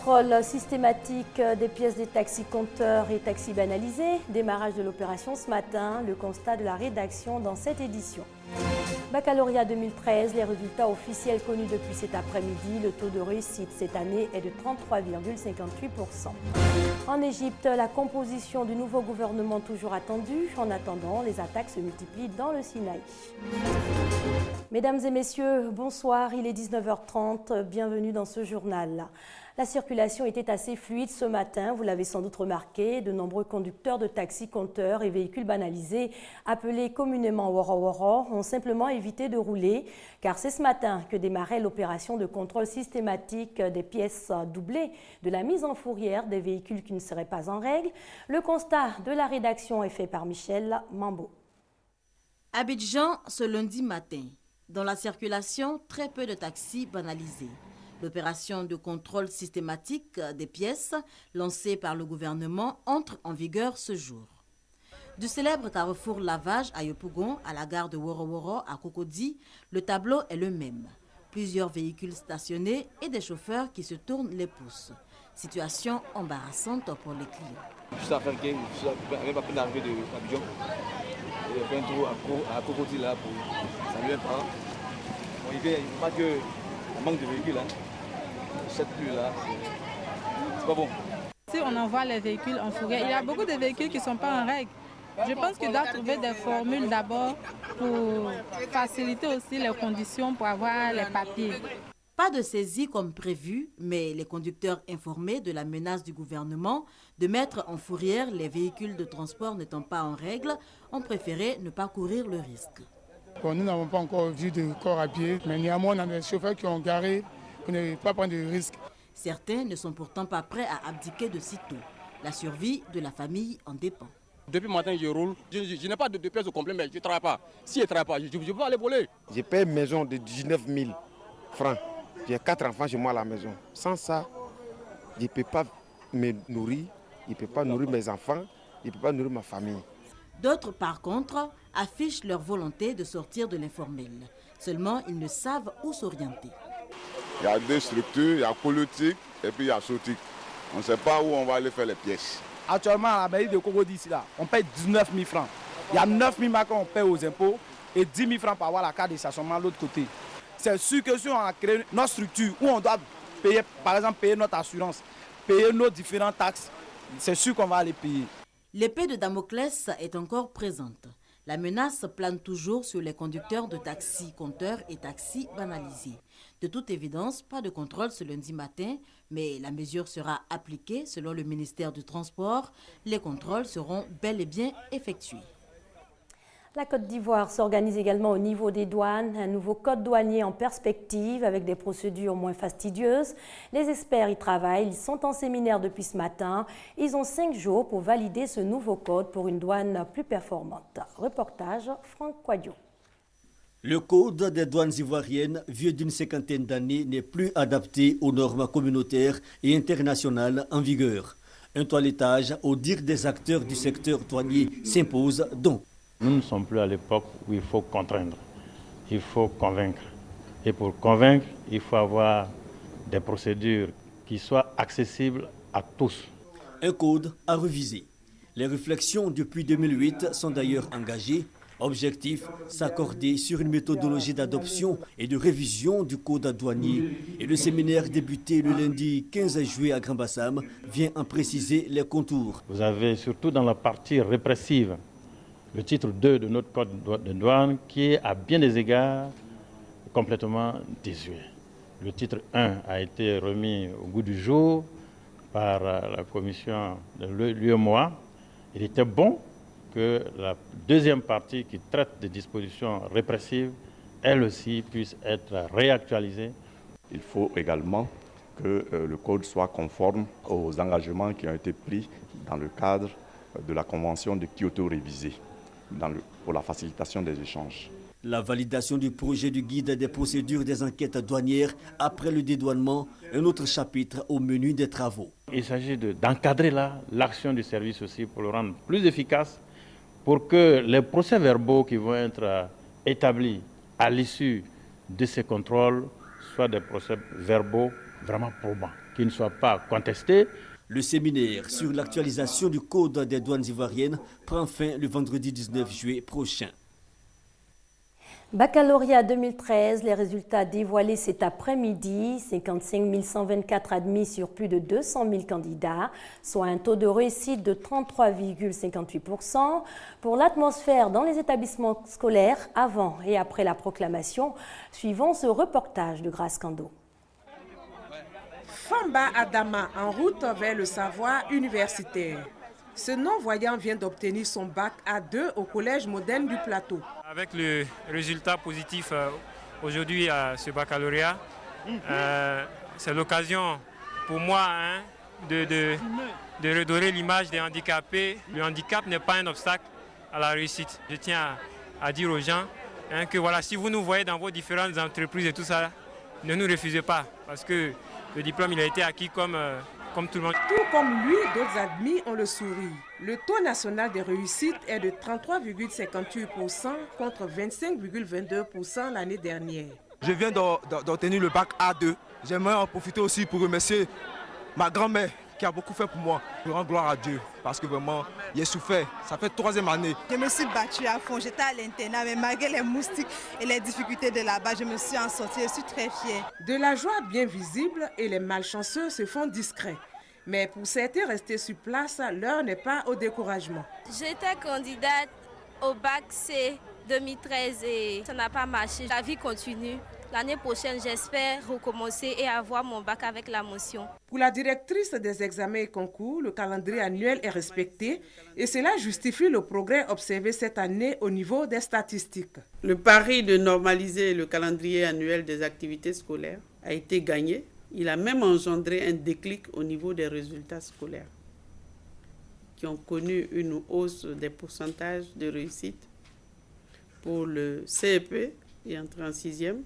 Contrôle systématique des pièces des taxis compteurs et taxis banalisés. Démarrage de l'opération ce matin, le constat de la rédaction dans cette édition. Baccalauréat 2013, les résultats officiels connus depuis cet après-midi. Le taux de réussite cette année est de 33,58%. En Égypte, la composition du nouveau gouvernement toujours attendue. En attendant, les attaques se multiplient dans le Sinaï. Mesdames et messieurs, bonsoir, il est 19h30, bienvenue dans ce journal. La circulation était assez fluide ce matin, vous l'avez sans doute remarqué. De nombreux conducteurs de taxis, compteurs et véhicules banalisés, appelés communément Woro-Woro, ont simplement évité de rouler, car c'est ce matin que démarrait l'opération de contrôle systématique des pièces doublées de la mise en fourrière des véhicules qui ne seraient pas en règle. Le constat de la rédaction est fait par Michel Mambo. Abidjan, ce lundi matin. Dans la circulation, très peu de taxis banalisés. L'opération de contrôle systématique des pièces lancée par le gouvernement entre en vigueur ce jour. Du célèbre carrefour Lavage à Yopougon à la gare de Woro-Woro à Cocody, le tableau est le même. Plusieurs véhicules stationnés et des chauffeurs qui se tournent les pouces. Situation embarrassante pour les clients. Je suis à Felke, je suis même pas peine d'arriver de Abidjan. J'ai fait un tour à Cocody là pour saluer un parent. Bon, il ne faut pas qu'on manque de véhicules. Cette pluie-là, c'est pas bon. Si on envoie les véhicules en fourrière, il y a beaucoup de véhicules qui ne sont pas en règle. Je pense qu'il doit trouver des formules d'abord pour faciliter aussi les conditions pour avoir les papiers. Pas de saisie comme prévu, mais les conducteurs informés de la menace du gouvernement de mettre en fourrière les véhicules de transport n'étant pas en règle ont préféré ne pas courir le risque. Bon, nous n'avons pas encore vu de corps à pied, mais néanmoins, on a des chauffeurs qui ont garé pour ne pas prendre de risques. Certains ne sont pourtant pas prêts à abdiquer de sitôt. La survie de la famille en dépend. Depuis le matin, je roule. Je n'ai pas de pièces au complet, mais je ne travaille pas. Si je ne travaille pas, je ne peux aller voler. J'ai payé une maison de 19 000 francs. J'ai 4 enfants chez moi à la maison. Sans ça, je ne peux pas me nourrir, je ne peux pas nourrir mes enfants, je ne peux pas nourrir ma famille. D'autres, par contre, affichent leur volonté de sortir de l'informel. Seulement, ils ne savent où s'orienter. Il y a deux structures, il y a politique et puis il y a sautique. On ne sait pas où on va aller faire les pièces. Actuellement, à la mairie de Cocody, ici, là, on paye 19 000 francs. Il y a 9 000 francs qu'on paye aux impôts et 10 000 francs pour avoir la carte de stationnement de l'autre côté. C'est sûr que si on a créé notre structure où on doit payer, par exemple, payer notre assurance, payer nos différentes taxes, c'est sûr qu'on va les payer. L'épée de Damoclès est encore présente. La menace plane toujours sur les conducteurs de taxis, compteurs et taxis banalisés. De toute évidence, pas de contrôle ce lundi matin, mais la mesure sera appliquée selon le ministère du Transport. Les contrôles seront bel et bien effectués. La Côte d'Ivoire s'organise également au niveau des douanes, un nouveau code douanier en perspective avec des procédures moins fastidieuses. Les experts y travaillent, ils sont en séminaire depuis ce matin. Ils ont 5 jours pour valider ce nouveau code pour une douane plus performante. Reportage Franck Quadio. Le code des douanes ivoiriennes, vieux d'une cinquantaine d'années, n'est plus adapté aux normes communautaires et internationales en vigueur. Un toilettage, au dire des acteurs du secteur douanier, s'impose donc. Nous ne sommes plus à l'époque où il faut contraindre, il faut convaincre. Et pour convaincre, il faut avoir des procédures qui soient accessibles à tous. Un code à reviser. Les réflexions depuis 2008 sont d'ailleurs engagées. Objectif, s'accorder sur une méthodologie d'adoption et de révision du code douanier. Et le séminaire débuté le lundi 15 juillet à Grand-Bassam vient en préciser les contours. Vous avez surtout dans la partie répressive le titre 2 de notre code de douane qui est à bien des égards complètement désuet. Le titre 1 a été remis au goût du jour par la commission de l'UEMOA. Il était bon que la deuxième partie qui traite des dispositions répressives, elle aussi, puisse être réactualisée. Il faut également que le code soit conforme aux engagements qui ont été pris dans le cadre de la Convention de Kyoto révisée pour la facilitation des échanges. La validation du projet du guide des procédures des enquêtes douanières après le dédouanement, un autre chapitre au menu des travaux. Il s'agit d'encadrer l'action du service aussi pour le rendre plus efficace, pour que les procès-verbaux qui vont être établis à l'issue de ces contrôles soient des procès-verbaux vraiment probants, qui ne soit pas contesté. Le séminaire sur l'actualisation du Code des douanes ivoiriennes prend fin le vendredi 19 juillet prochain. Baccalauréat 2013, les résultats dévoilés cet après-midi, 55 124 admis sur plus de 200 000 candidats, soit un taux de réussite de 33,58%. Pour l'atmosphère dans les établissements scolaires avant et après la proclamation, suivant ce reportage de Grace Kando. Famba Adama en route vers le savoir universitaire. Ce non-voyant vient d'obtenir son bac A2 au Collège moderne du Plateau. Avec le résultat positif aujourd'hui à ce baccalauréat, c'est l'occasion pour moi de redorer l'image des handicapés. Le handicap n'est pas un obstacle à la réussite. Je tiens à dire aux gens que voilà, si vous nous voyez dans vos différentes entreprises et tout ça, ne nous refusez pas parce que le diplôme il a été acquis comme tout le monde. Tout comme lui, d'autres admis ont le sourire. Le taux national de réussite est de 33,58% contre 25,22% l'année dernière. Je viens d'obtenir le bac A2. J'aimerais en profiter aussi pour remercier ma grand-mère qui a beaucoup fait pour moi. Je rends gloire à Dieu parce que vraiment, j'ai souffert. Ça fait 3e année. Je me suis battue à fond. J'étais à l'internat, mais malgré les moustiques et les difficultés de là-bas, je me suis en sortie. Je suis très fière. De la joie bien visible et les malchanceux se font discrets. Mais pour certains restés sur place, l'heure n'est pas au découragement. J'étais candidate au bac C 2013 et ça n'a pas marché. La vie continue. L'année prochaine, j'espère recommencer et avoir mon bac avec la mention. Pour la directrice des examens et concours, le calendrier annuel est respecté et cela justifie le progrès observé cette année au niveau des statistiques. Le pari de normaliser le calendrier annuel des activités scolaires a été gagné. Il a même engendré un déclic au niveau des résultats scolaires qui ont connu une hausse des pourcentages de réussite pour le CEP et entrée en 6e,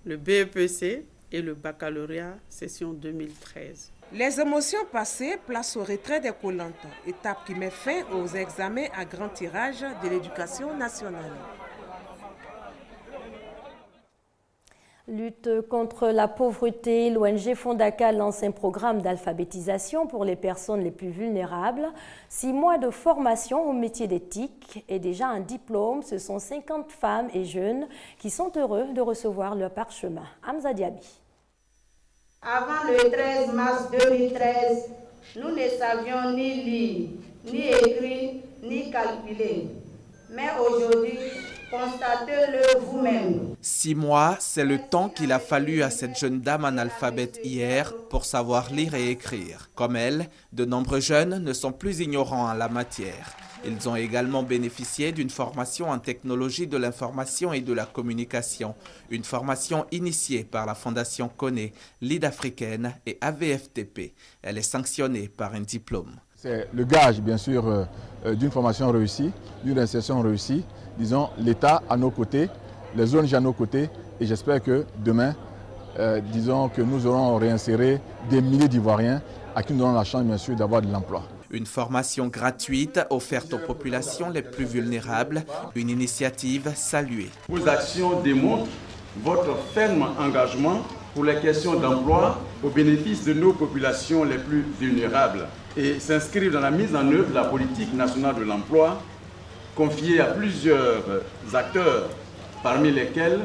le BEPC et le baccalauréat session 2013. Les émotions passées placent au retrait des collantes, étape qui met fin aux examens à grand tirage de l'éducation nationale. Lutte contre la pauvreté, l'ONG Fondaka lance un programme d'alphabétisation pour les personnes les plus vulnérables. 6 mois de formation au métier d'éthique et déjà un diplôme. Ce sont 50 femmes et jeunes qui sont heureux de recevoir leur parchemin. Hamza Diaby. Avant le 13 mars 2013, nous ne savions ni lire, ni écrire, ni calculer. Mais aujourd'hui, constatez-le vous-même. 6 mois, c'est le temps qu'il a fallu à cette jeune dame analphabète hier pour savoir lire et écrire. Comme elle, de nombreux jeunes ne sont plus ignorants en la matière. Ils ont également bénéficié d'une formation en technologie de l'information et de la communication, une formation initiée par la Fondation Koné, Lead Africaine et AVFTP. Elle est sanctionnée par un diplôme. C'est le gage, bien sûr, d'une formation réussie, d'une insertion réussie. Disons, l'État à nos côtés, les ONG à nos côtés, et j'espère que demain, disons que nous aurons réinséré des milliers d'Ivoiriens à qui nous donnons la chance, bien sûr, d'avoir de l'emploi. Une formation gratuite offerte aux populations les plus vulnérables, une initiative saluée. Vos actions démontrent votre ferme engagement pour les questions d'emploi au bénéfice de nos populations les plus vulnérables et s'inscrivent dans la mise en œuvre de la politique nationale de l'emploi confiée à plusieurs acteurs, parmi lesquels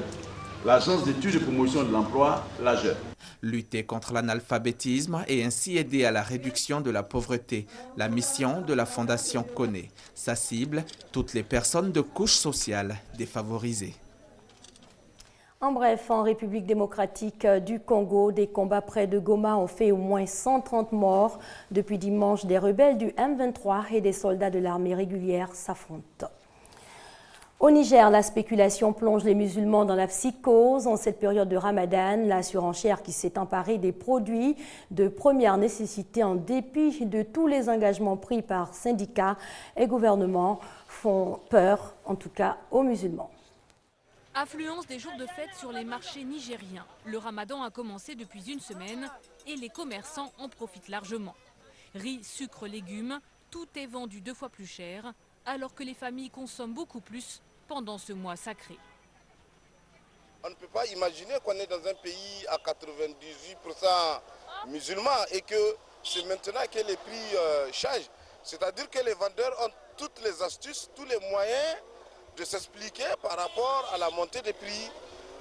l'Agence d'études et de promotion de l'emploi, l'AGEP. Lutter contre l'analphabétisme et ainsi aider à la réduction de la pauvreté. La mission de la Fondation Koné. Sa cible, toutes les personnes de couche sociale défavorisées. En bref, en République démocratique du Congo, des combats près de Goma ont fait au moins 130 morts. Depuis dimanche, des rebelles du M23 et des soldats de l'armée régulière s'affrontent. Au Niger, la spéculation plonge les musulmans dans la psychose. En cette période de Ramadan, la surenchère qui s'est emparée des produits de première nécessité en dépit de tous les engagements pris par syndicats et gouvernements font peur, en tout cas aux musulmans. Affluence des jours de fête sur les marchés nigériens. Le ramadan a commencé depuis une semaine et les commerçants en profitent largement. Riz, sucre, légumes, tout est vendu 2 fois plus cher, alors que les familles consomment beaucoup plus pendant ce mois sacré. On ne peut pas imaginer qu'on est dans un pays à 98% musulmans et que c'est maintenant que les prix changent. C'est-à-dire que les vendeurs ont toutes les astuces, tous les moyens de s'expliquer par rapport à la montée des prix.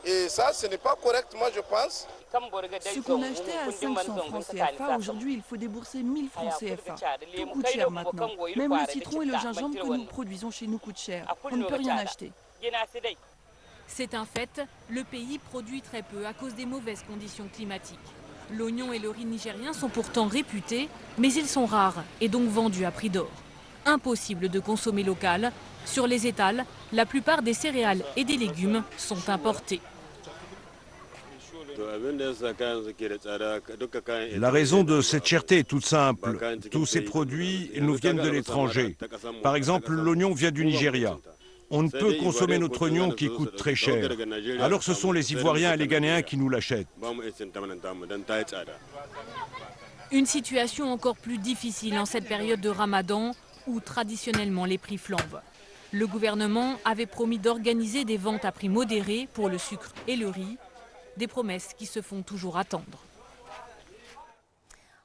Et ça, ce n'est pas correct, moi je pense. Ce qu'on achetait à 500 francs CFA, aujourd'hui il faut débourser 1000 francs CFA. Tout coûte cher maintenant. Même le citron et le gingembre que nous produisons chez nous coûtent cher. On ne peut rien acheter. C'est un fait, le pays produit très peu à cause des mauvaises conditions climatiques. L'oignon et le riz nigérien sont pourtant réputés, mais ils sont rares et donc vendus à prix d'or. Impossible de consommer local. Sur les étals, la plupart des céréales et des légumes sont importés. La raison de cette cherté est toute simple. Tous ces produits nous viennent de l'étranger. Par exemple, l'oignon vient du Nigeria. On ne peut consommer notre oignon qui coûte très cher. Alors ce sont les Ivoiriens et les Ghanéens qui nous l'achètent. Une situation encore plus difficile en cette période de Ramadan où traditionnellement les prix flambent. Le gouvernement avait promis d'organiser des ventes à prix modérés pour le sucre et le riz, des promesses qui se font toujours attendre.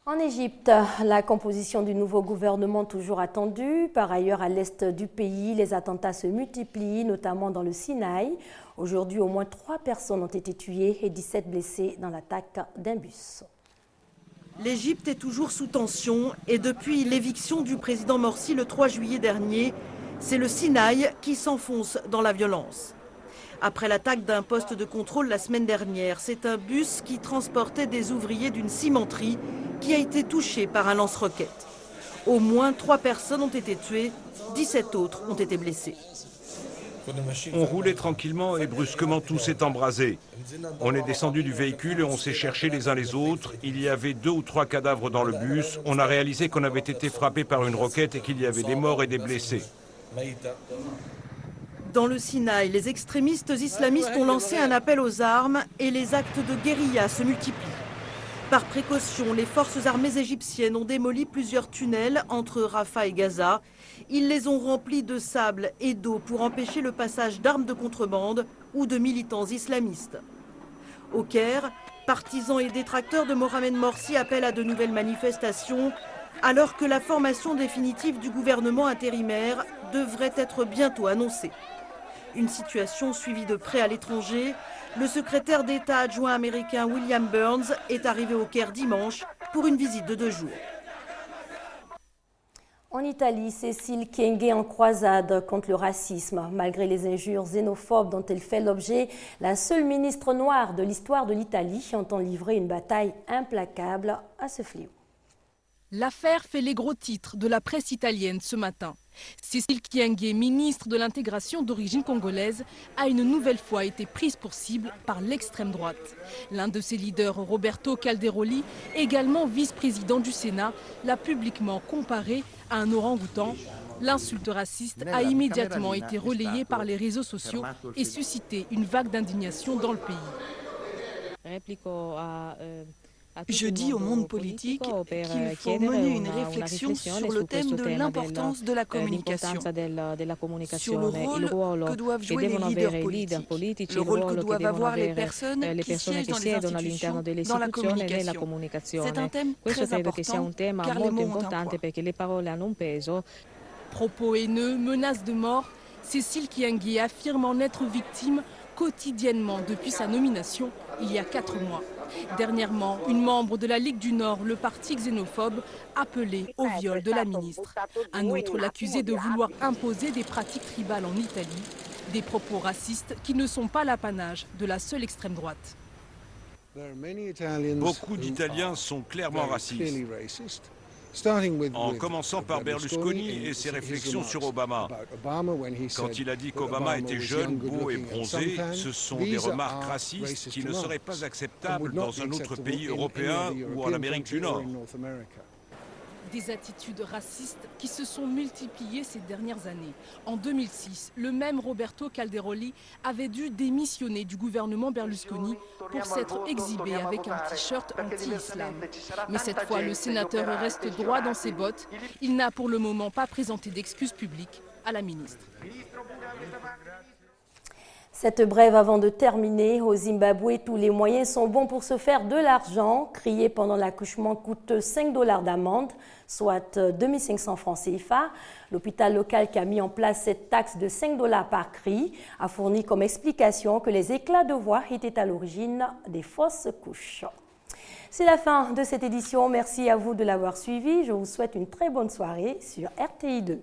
En Égypte, la composition du nouveau gouvernement toujours attendue. Par ailleurs, à l'est du pays, les attentats se multiplient, notamment dans le Sinaï. Aujourd'hui, au moins 3 personnes ont été tuées et 17 blessées dans l'attaque d'un bus. L'Égypte est toujours sous tension et depuis l'éviction du président Morsi le 3 juillet dernier, c'est le Sinaï qui s'enfonce dans la violence. Après l'attaque d'un poste de contrôle la semaine dernière, c'est un bus qui transportait des ouvriers d'une cimenterie qui a été touché par un lance-roquette. Au moins 3 personnes ont été tuées, 17 autres ont été blessées. On roulait tranquillement et brusquement tout s'est embrasé. On est descendu du véhicule et on s'est cherché les uns les autres. Il y avait 2 ou 3 cadavres dans le bus. On a réalisé qu'on avait été frappé par une roquette et qu'il y avait des morts et des blessés. Dans le Sinaï, les extrémistes islamistes ont lancé un appel aux armes et les actes de guérilla se multiplient. Par précaution, les forces armées égyptiennes ont démoli plusieurs tunnels entre Rafah et Gaza. Ils les ont remplis de sable et d'eau pour empêcher le passage d'armes de contrebande ou de militants islamistes. Au Caire, partisans et détracteurs de Mohamed Morsi appellent à de nouvelles manifestations, alors que la formation définitive du gouvernement intérimaire devrait être bientôt annoncée. Une situation suivie de près à l'étranger. Le secrétaire d'État adjoint américain William Burns est arrivé au Caire dimanche pour une visite de 2 jours. En Italie, Cécile Kyenge en croisade contre le racisme. Malgré les injures xénophobes dont elle fait l'objet, la seule ministre noire de l'histoire de l'Italie entend livrer une bataille implacable à ce fléau. L'affaire fait les gros titres de la presse italienne ce matin. Cécile Kyenge, ministre de l'intégration d'origine congolaise, a une nouvelle fois été prise pour cible par l'extrême droite. L'un de ses leaders, Roberto Calderoli, également vice-président du Sénat, l'a publiquement comparé à un orang-outan. L'insulte raciste a immédiatement été relayée par les réseaux sociaux et suscité une vague d'indignation dans le pays. Je dis au monde politique qu'il faut mener une réflexion sur le thème de l'importance de la communication, sur le rôle que doivent jouer les leaders politiques, le rôle que doivent avoir les personnes qui siègent dans les institutions, dans la communication. C'est un thème très important car les mots ont un poids. Propos haineux, menaces de mort, Cécile Kyenge affirme en être victime quotidiennement depuis sa nomination il y a 4 mois. Dernièrement, une membre de la Ligue du Nord, le parti xénophobe, appelait au viol de la ministre. Un autre l'accusait de vouloir imposer des pratiques tribales en Italie, des propos racistes qui ne sont pas l'apanage de la seule extrême droite. Beaucoup d'Italiens sont clairement racistes. En commençant par Berlusconi et ses réflexions sur Obama. Quand il a dit qu'Obama était jeune, beau et bronzé, ce sont des remarques racistes qui ne seraient pas acceptables dans un autre pays européen ou en Amérique du Nord. Des attitudes racistes qui se sont multipliées ces dernières années. En 2006, le même Roberto Calderoli avait dû démissionner du gouvernement Berlusconi pour s'être exhibé avec un t-shirt anti-islam. Mais cette fois, le sénateur reste droit dans ses bottes. Il n'a pour le moment pas présenté d'excuses publiques à la ministre. Cette brève avant de terminer, au Zimbabwe, tous les moyens sont bons pour se faire de l'argent. Crier pendant l'accouchement coûte 5 $ d'amende, soit 2500 francs CFA. L'hôpital local qui a mis en place cette taxe de 5 $ par cri a fourni comme explication que les éclats de voix étaient à l'origine des fausses couches. C'est la fin de cette édition. Merci à vous de l'avoir suivi. Je vous souhaite une très bonne soirée sur RTI2.